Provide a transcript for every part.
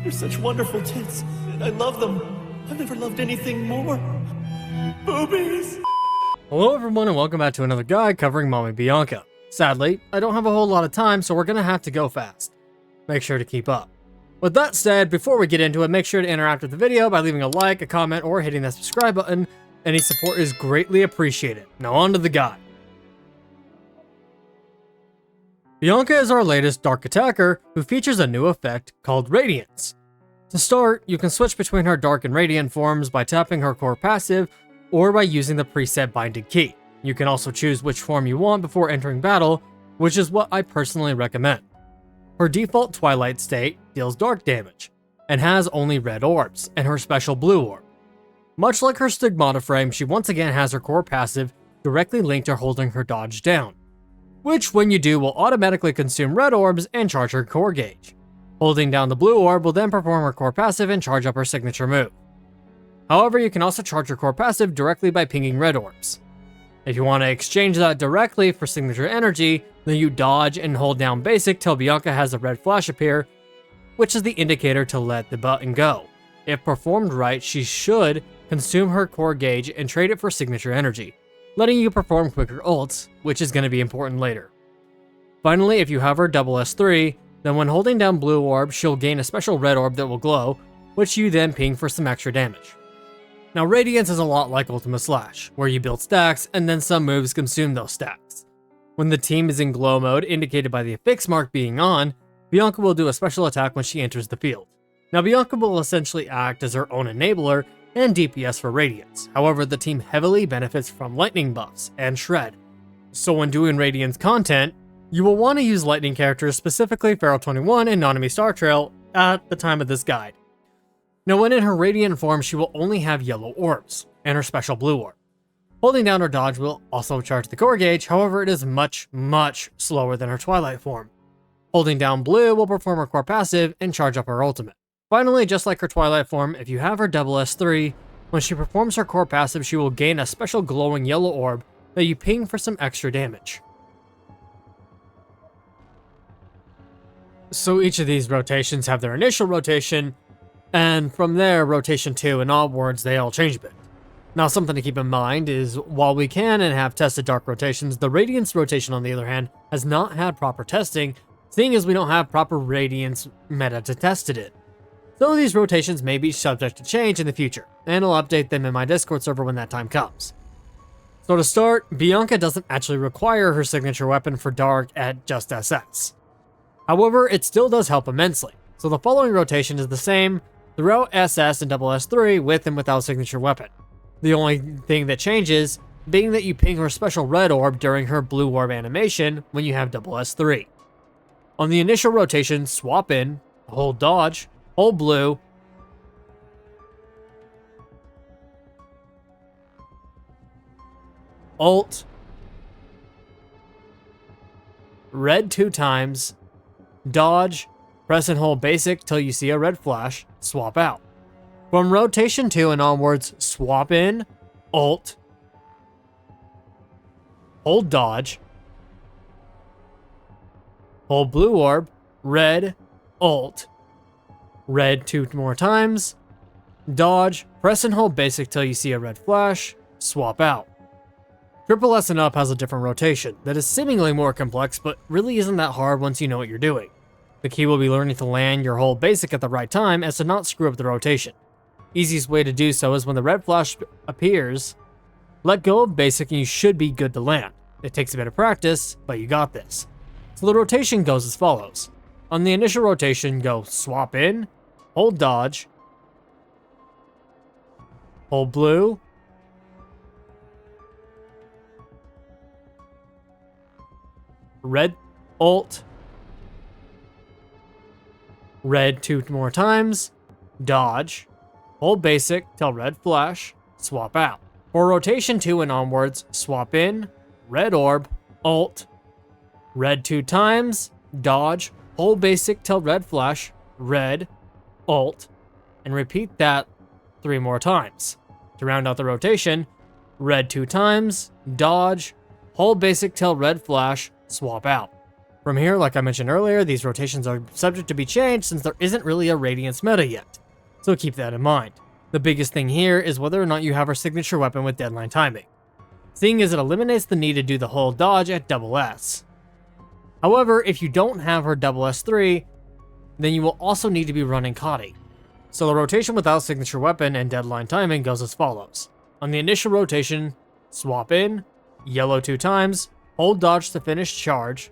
You're such wonderful tits. I love them. I've never loved anything more. Boobies! Hello everyone and welcome back to another guide covering Mommy Bianca. Sadly, I don't have a whole lot of time, so we're gonna have to go fast. Make sure to keep up. With that said, before we get into it, make sure to interact with the video by leaving a like, a comment, or hitting that subscribe button. Any support is greatly appreciated. Now on to the guide. Bianca is our latest dark attacker who features a new effect called Radiance. To start, you can switch between her dark and radiant forms by tapping her core passive or by using the preset binding key. You can also choose which form you want before entering battle, which is what I personally recommend. Her default Twilight state deals dark damage, and has only red orbs, and her special blue orb. Much like her Stigmata frame, she once again has her core passive directly linked to holding her dodge down, which when you do will automatically consume red orbs and charge her core gauge. Holding down the blue orb will then perform her core passive and charge up her signature move. However, you can also charge your core passive directly by pinging red orbs. If you want to exchange that directly for signature energy, then you dodge and hold down basic till Bianca has a red flash appear, which is the indicator to let the button go. If performed right, she should consume her core gauge and trade it for signature energy, letting you perform quicker ults, which is going to be important later. Finally, if you have her double S3, then when holding down blue orb, she'll gain a special red orb that will glow, which you then ping for some extra damage. Now Radiance is a lot like Ultima Slash, where you build stacks and then some moves consume those stacks. When the team is in glow mode, indicated by the affix mark being on, Bianca will do a special attack when she enters the field. Now Bianca will essentially act as her own enabler and DPS for Radiance. However, the team heavily benefits from lightning buffs and shred. So when doing Radiance content, you will want to use lightning characters, specifically Feral 21 and Nanami Star Trail, at the time of this guide. Now when in her Radiant form, she will only have yellow orbs, and her special blue orb. Holding down her dodge will also charge the core gauge, however it is much slower than her Twilight form. Holding down blue will perform her core passive and charge up her ultimate. Finally, just like her Twilight form, if you have her double S3, when she performs her core passive, she will gain a special glowing yellow orb that you ping for some extra damage. So each of these rotations have their initial rotation, and from there, rotation 2 and onwards, they all change a bit. Now, something to keep in mind is, while we can and have tested dark rotations, the Radiance rotation, on the other hand, has not had proper testing, seeing as we don't have proper Radiance meta to test it in. So these rotations may be subject to change in the future, and I'll update them in my Discord server when that time comes. So to start, Bianca doesn't actually require her signature weapon for dark at just SS. However, it still does help immensely, so the following rotation is the same throughout SS and double S3 with and without signature weapon. The only thing that changes being that you ping her special red orb during her blue orb animation when you have double S3. On the initial rotation, swap in, hold dodge, hold blue, ult, red 2 times, dodge, press and hold basic till you see a red flash, swap out. From rotation 2 and onwards, swap in, ult, hold dodge, hold blue orb, red, ult, red 2 more times, dodge, press and hold basic till you see a red flash, swap out. Triple S and up has a different rotation that is seemingly more complex, but really isn't that hard once you know what you're doing. The key will be learning to land your whole basic at the right time as to not screw up the rotation. Easiest way to do so is when the red flash appears, let go of basic and you should be good to land. It takes a bit of practice, but you got this. So the rotation goes as follows. On the initial rotation, go swap in, hold dodge, hold blue, red ult, red 2 more times, dodge, hold basic till red flash, swap out. For rotation 2 and onwards, swap in, red orb, ult, red 2 times, dodge, hold basic till red flash, red, ult, and repeat that 3 more times. To round out the rotation, red 2 times, dodge, hold basic till red flash, swap out. From here, like I mentioned earlier, these rotations are subject to be changed since there isn't really a Radiance meta yet, so keep that in mind. The biggest thing here is whether or not you have her signature weapon with deadline timing, seeing as it eliminates the need to do the whole dodge at double S. However, if you don't have her double S3, then you will also need to be running Kadi. So the rotation without signature weapon and deadline timing goes as follows. On the initial rotation, swap in, yellow 2 times, hold dodge to finish charge,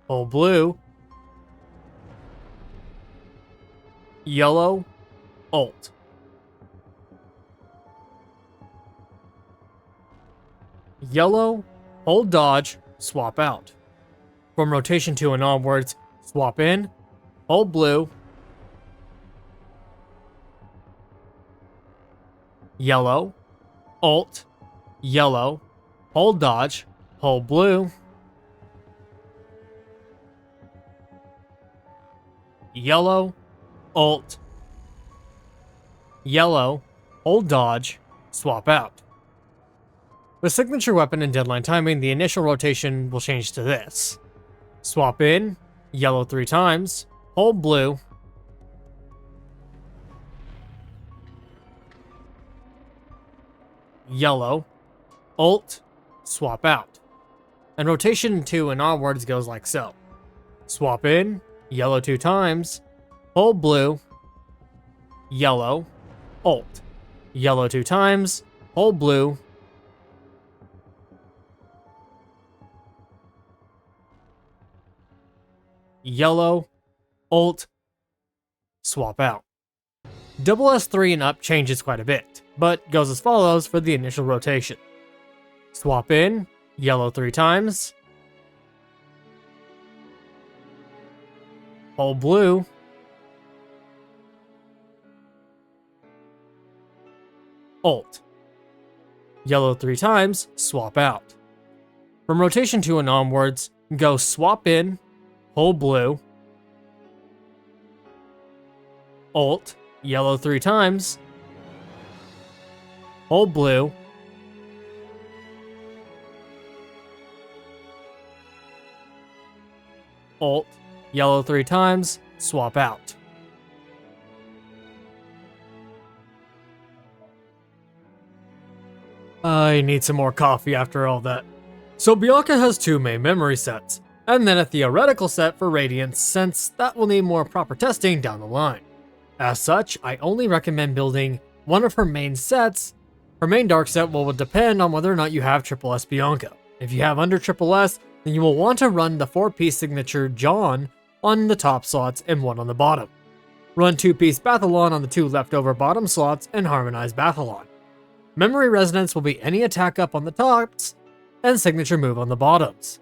hold blue, yellow, ult. Yellow, hold dodge, swap out. From rotation 2 and onwards, swap in, hold blue, yellow, ult, yellow, hold dodge, hold blue, yellow, ult, yellow, hold dodge, swap out. With signature weapon and deadline timing, the initial rotation will change to this. Swap in, yellow 3 times, hold blue, yellow, ult, swap out. And rotation 2 and onwards goes like so. Swap in, yellow 2 times, hold blue, yellow, ult, yellow 2 times, hold blue, yellow, ult, swap out. Double S3 and up changes quite a bit, but goes as follows for the initial rotation. Swap in, yellow 3 times, hold blue, ult, yellow 3 times, swap out. From rotation 2 and onwards, go swap in, hold blue, ult, yellow 3 times, hold blue, ult, yellow 3 times, swap out. I need some more coffee after all that. So Bianca has 2 main memory sets, and then a theoretical set for Radiance, since that will need more proper testing down the line. As such, I only recommend building one of her main sets. Her main dark set will depend on whether or not you have Triple S Bianca. If you have under Triple S, then you will want to run the 4-piece signature John on the top slots and 1 on the bottom. Run 2-piece Bathalon on the 2 leftover bottom slots and harmonize Bathalon. Memory Resonance will be any attack up on the tops and signature move on the bottoms.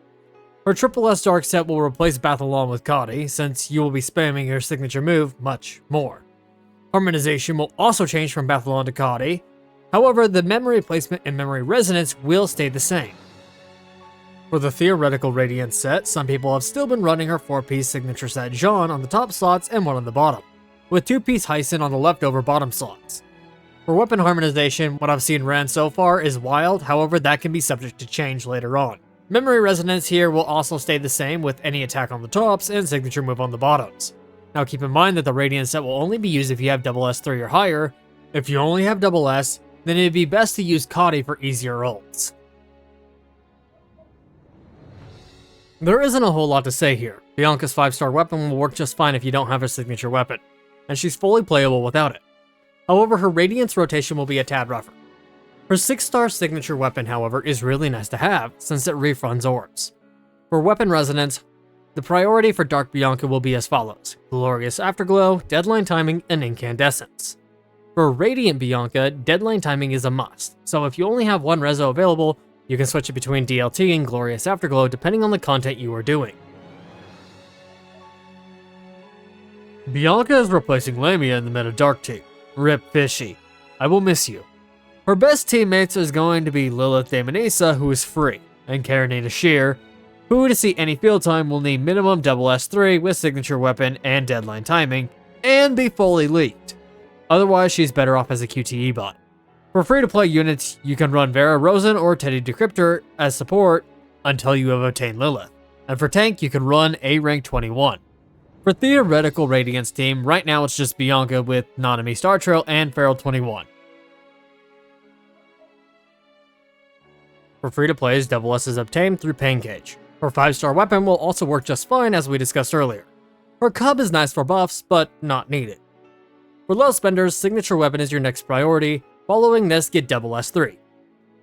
Her Triple S Dark set will replace Bathalon with Kadi, since you will be spamming your signature move much more. Harmonization will also change from Bathalon to Kadi, however the memory placement and memory resonance will stay the same. For the theoretical Radiance set, some people have still been running her 4-piece signature set Jean on the top slots and 1 on the bottom, with 2-piece Hyson on the leftover bottom slots. For weapon harmonization, what I've seen ran so far is wild, however that can be subject to change later on. Memory resonance here will also stay the same with any attack on the tops and signature move on the bottoms. Now keep in mind that the Radiance set will only be used if you have double S3 or higher. If you only have double S, then it'd be best to use Kadi for easier ults. There isn't a whole lot to say here. Bianca's 5-star weapon will work just fine if you don't have her signature weapon, and she's fully playable without it. However, her Radiance rotation will be a tad rougher. Her 6-star signature weapon, however, is really nice to have, since it refunds orbs. For weapon resonance, the priority for Dark Bianca will be as follows: Glorious Afterglow, Deadline Timing, and Incandescence. For Radiant Bianca, Deadline Timing is a must, so if you only have 1 reso available, you can switch it between DLT and Glorious Afterglow depending on the content you are doing. Bianca is replacing Lamia in the meta Dark team. Rip Fishy. I will miss you. Her best teammates is going to be Lilith Daemonessa, who is free, and Karenina Shear, who to see any field time will need minimum double S3 with signature weapon and deadline timing, and be fully leaked. Otherwise, she's better off as a QTE bot. For free-to-play units, you can run Vera Rosen or Teddy Decryptor as support, until you have obtained Lilith. And for tank, you can run a rank 21. For theoretical Radiance team, right now it's just Bianca with Nanami Star Trail and Feral 21. For free-to-plays, Double S is obtained through Pain Cage. Her 5-star weapon will also work just fine as we discussed earlier. Her Cub is nice for buffs, but not needed. For low spenders, Signature Weapon is your next priority. Following this, get Double S3.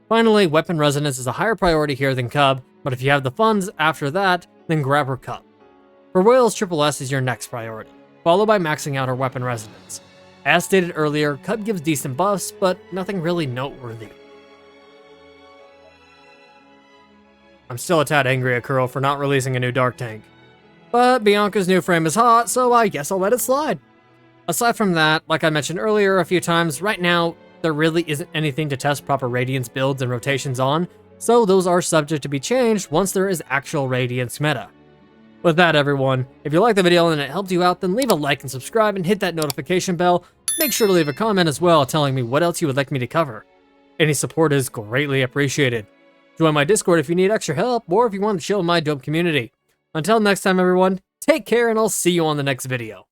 Finally, Weapon Resonance is a higher priority here than Cub, but if you have the funds after that, then grab her Cub. For Whales, Triple S is your next priority, followed by maxing out her Weapon Resonance. As stated earlier, Cub gives decent buffs, but nothing really noteworthy. I'm still a tad angry at Kuro for not releasing a new Dark tank. But Bianca's new frame is hot, so I guess I'll let it slide. Aside from that, like I mentioned earlier a few times, right now, there really isn't anything to test proper Radiance builds and rotations on, so those are subject to be changed once there is actual Radiance meta. With that, everyone, if you liked the video and it helped you out, then leave a like and subscribe and hit that notification bell. Make sure to leave a comment as well telling me what else you would like me to cover. Any support is greatly appreciated. Join my Discord if you need extra help, or if you want to chill in my dope community. Until next time, everyone, take care and I'll see you on the next video.